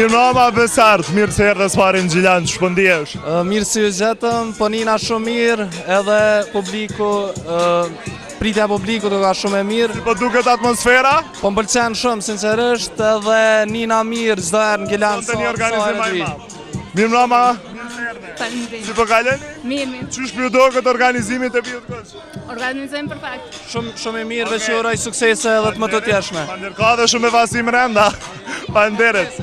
Mirë mama Besart, mirë se erdhe s'pari në Gjilan, që pëndihesh? Mirë si ju gjetëm, po nina shumë mirë, edhe publiku, pritja publiku të ka shumë e mirë. Po duket atmosfera? Po më pëlqen shumë, sinqerisht, edhe nina mirë, çdo herë në Gjilan Të një organizim ma i madh. Mirë mama, si po kaleni? Mirë. Qysh për ju do këtë organizimit e pjët kësh? Organizojmë perfekt. Shumë e mirë, veç ju uroj suksese edhe të më të tjeshme. Ka dhe shumë e vasim renda. Panderet.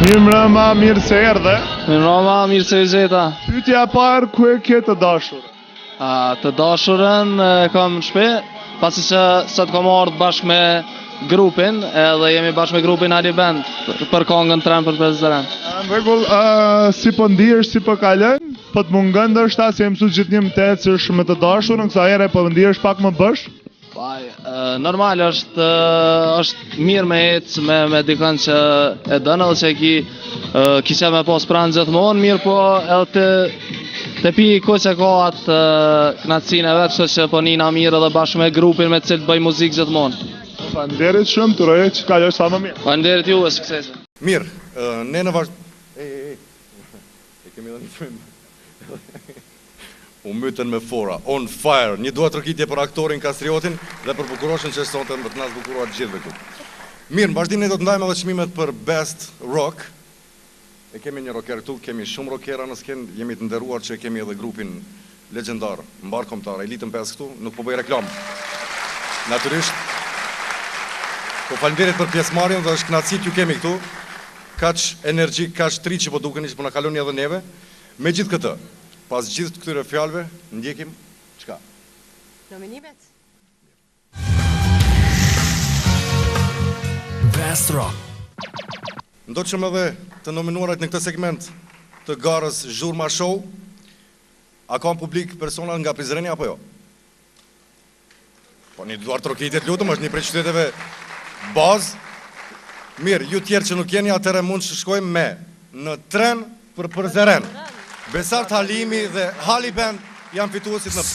Mirë mrëma, mirë se erdhe. Mirë mama, mirë se ju gjeta. Pyetja e parë, ku e ke të dashur? Të dashurën kam në shtëpi, pasi që sot kam ardhur bashkë me grupin, edhe jemi bashkë me grupin Ali Band për këngën Tren për Prezident. Në rregull, si po ndihesh, si po kalon? Po të mungon ndoshta se mësu gjithnjë më të ecësh me të dashurën, kësaj here po ndihesh pak më bësh? Normal është mirë me ecë me dikën që e dënë edhe që kisha me pas pranë gjithmonë, mirë po edhe të pi ko që ka atë knatësinë e vetë, kështu që po nina mirë edhe bashkë me grupin me cilë të bëj muzikë gjithmonë. Faleminderit shumë, të uroj që kalosh sa më mirë. Faleminderit juve, suksese. Mirë, ne në e kemi dhe një film. U mytën me fora, on fire, një duat rëkitje për aktorin Kastriotin dhe për bukuroshën që sonte më të nas bukurohat gjithve këtu. Mirë, në vazhdim ne do të ndajmë edhe çmimet për Best Rock. E kemi një rocker këtu, kemi shumë rockera në skenë, jemi të nderuar që kemi edhe grupin legjendar, mbar kombëtar, Elitën 5 këtu, nuk po bëj reklam. Natyrisht, po faleminderit për pjesëmarrjen dhe është kënaqësi t'ju kemi këtu. Kaq energjik, kaq tri që po dukeni që po na kaloni edhe neve. Megjithë këtë, pas gjithë këtyre fjalëve, ndjekim çka? Nominimet. Best Rock. Ndoqëm edhe të nominuarat në këtë segment të garës Zhurma Show. A ka në publik persona nga Prizreni apo jo? Po një duar trokitjet lutëm, është një prej qyteteve bazë. Mirë, ju tjerë që nuk jeni atëre mund që shkojmë me në Tren për Prizren. Besart Halimi dhe Ali Band janë fituesit në 5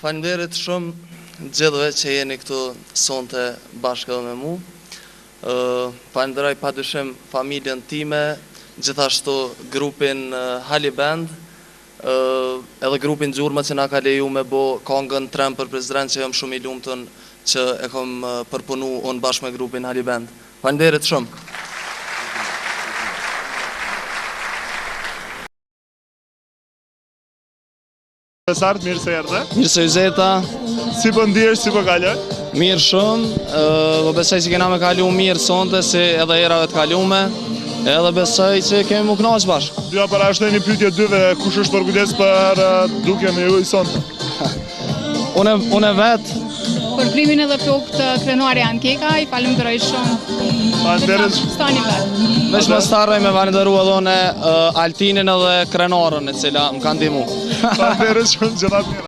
Faleminderit shumë gjithëve që jeni këtu sonte bashkë edhe me mu. Falenderoj padyshim familjen time, gjithashtu grupin Ali Band, edhe grupin Gjurma që na ka leju me bo këngën Tren për Prezident, që jam shumë i lumtur që e kam përpunu unë bashkë me grupin Ali Band. Faleminderit shumë. Besart, mirë se erdhe. Mirë se ju zeta. Si po ndihesh, si po kalon? Mirë shumë, po besoj që kena me kalu mirë sonte, si edhe erave të kalume, edhe besoj që kemi mu knaqë bashkë. Dyja para është një pyetje dyve, kush është përkujdes për dukjen e juaj sonte? Unë vetë. Për primin edhe flokë të krenuar janë keka, i falenderoj shumë. Faleminderit. Stani vetë. Veç më staroj me falenderu edhe une Altinin edhe krenarën e cila më kanë ndihmu. Faleminderit shumë, gjëra të mira.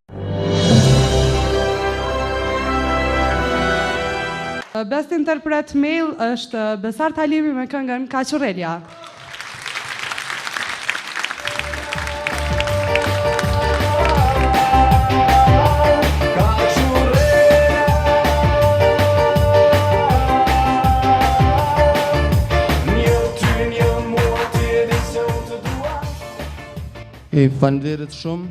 Best interpret male është Besart Halimi me këngën Kaqurelja. Falenderit shumë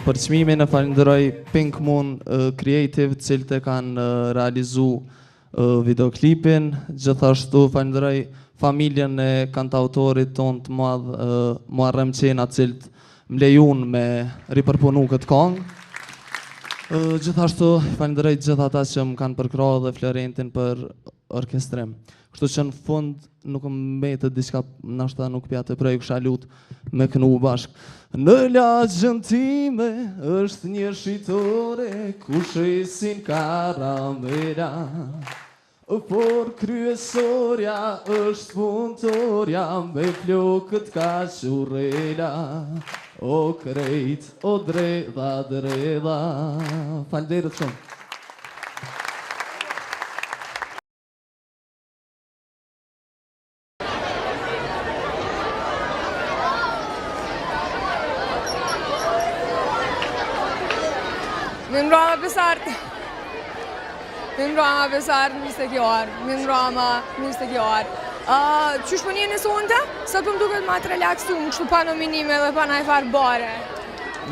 për çmimin, e falenderoj Pink Moon Creative, cilët e kanë realizu videoklipin, gjithashtu falenderoj familjen e kantautorit tonë të madh Muharrem Qena, cilët më lejun me ripërpunu këtë këngë. Gjithashtu falenderoj gjithë ata që më kanë përkrahur dhe Florentin për orkestrim. Kështu që në fund nuk më mbetet diçka, nashta nuk pja të prej kësha lut me kënu bashkë. Në lagjën time është një shitore ku shesin karamela. Por kryesorja është punëtorja me flokët ka shurela. O krejt, o dredha, dredha. Falënderit shumë. Min Rama Besart. Min Rama Besart 20 år. Min Rama 20 år. Qysh më njeni sonte? Sa për më duket ma të relaksum, kështu pa nominime dhe pa na i farë bare.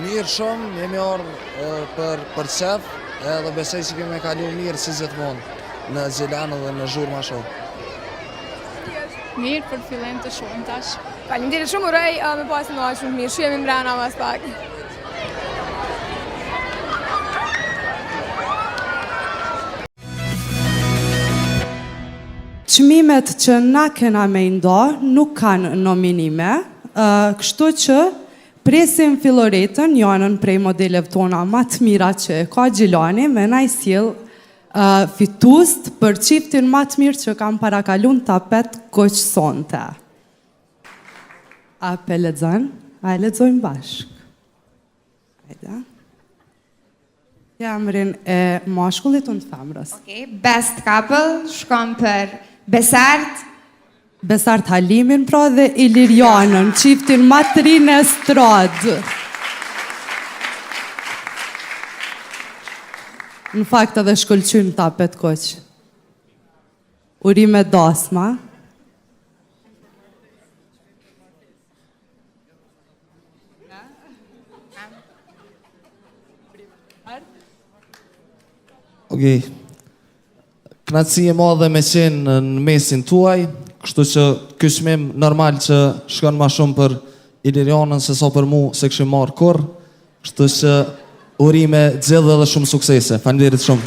Mirë shumë, jemi orë për qef, edhe besoj që kemi kalu mirë si gjithmonë në Gjilanë dhe në zhurë ma shumë. Mirë për fillim të shumë tash. Faleminderit shumë, urej me pasin në shumë mirë, shu jemi mbrana mas pak. Çmimet që na kena me ndo nuk kanë nominime, kështu që presim Filloretën, janën prej modeleve tona ma të mira që ka Gjilani, me na i sjell fitust për çiftin ma të mirë që kam parakalun tapet koq sonte. A pe lexojnë? A e lexojmë bashk? Hajde. Emrin e mashkullit unë të femrës. Okay, best couple shkon për Besart. Besart Halimin pra dhe Ilirianën, çiftin ma të ri në stradë. Në fakt edhe shkëlqyn tapet koq. Urime dasma. Okej. Kënaqësi e madhe me qenë në mesin tuaj, kështu që ky çmim normal që shkon më shumë për Ilirianën se sa për mua se kishim marrë kurr, kështu që urime gjellë dhe shumë suksese. Faleminderit shumë.